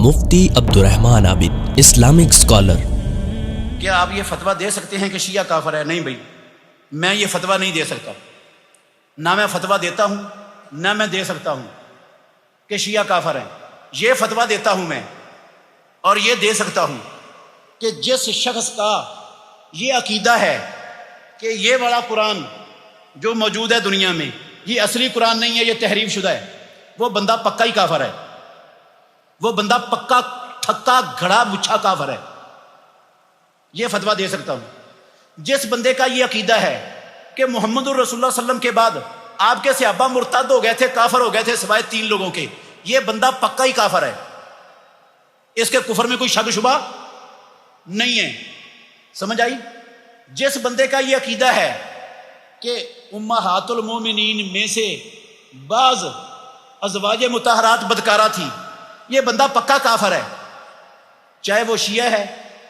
مفتی عبدالرحمن عابد، Islamic scholar. کیا آپ یہ فتویٰ دے سکتے ہیں کہ شیعہ کافر ہے؟ نہیں بھائی، میں یہ فتویٰ نہیں دے سکتا، نہ میں فتویٰ دیتا ہوں نہ میں دے سکتا ہوں کہ شیعہ کافر ہیں۔ یہ فتویٰ دیتا ہوں میں اور یہ دے سکتا ہوں کہ جس شخص کا یہ عقیدہ ہے کہ یہ والا قرآن جو موجود ہے دنیا میں یہ اصلی قرآن نہیں ہے، یہ تحریف شدہ ہے، وہ بندہ پکا ہی کافر ہے، وہ بندہ پکا ٹھکا گھڑا مچھا کافر ہے۔ یہ فتویٰ دے سکتا ہوں۔ جس بندے کا یہ عقیدہ ہے کہ محمد الرسول اللہ صلی اللہ علیہ وسلم کے بعد آپ کے صحابہ مرتد ہو گئے تھے، کافر ہو گئے تھے سوائے 3 لوگوں کے، یہ بندہ پکا ہی کافر ہے، اس کے کفر میں کوئی شک شبہ نہیں ہے۔ سمجھ آئی؟ جس بندے کا یہ عقیدہ ہے کہ امہات المومنین میں سے بعض ازواج مطہرات بدکارہ تھی، یہ بندہ پکا کافر ہے، چاہے وہ شیعہ ہے،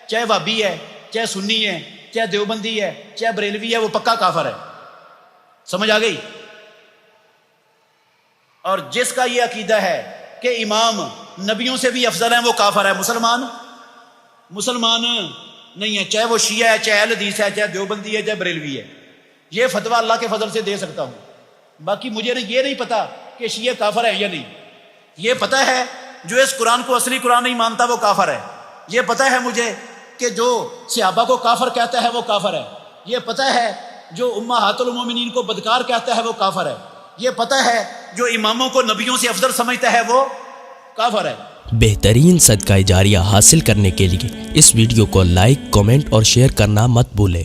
چاہے وہابی ہے، چاہے سنی ہے، چاہے دیوبندی ہے، چاہے بریلوی ہے، وہ پکا کافر ہے۔ سمجھ آ گئی؟ اور جس کا یہ عقیدہ ہے کہ امام نبیوں سے بھی افضل ہیں، وہ کافر ہے، مسلمان نہیں ہے، چاہے وہ شیعہ ہے، چاہے اہل حدیث ہے، چاہے دیوبندی ہے، چاہے بریلوی ہے۔ یہ فتویٰ اللہ کے فضل سے دے سکتا ہوں۔ باقی مجھے یہ نہیں پتا کہ شیعہ کافر ہے یا نہیں۔ یہ پتہ ہے جو اس قرآن کو اصلی قرآن نہیں مانتا وہ کافر ہے۔ یہ پتہ ہے مجھے کہ جو صحابہ کو کافر کہتا ہے وہ کافر ہے۔ یہ پتہ ہے جو امہات المومنین کو بدکار کہتا ہے وہ کافر ہے۔ یہ پتہ ہے جو اماموں کو نبیوں سے افضل سمجھتا ہے وہ کافر ہے۔ بہترین صدقہ جاریہ حاصل کرنے کے لیے اس ویڈیو کو لائک، کمنٹ اور شیئر کرنا مت بھولیں۔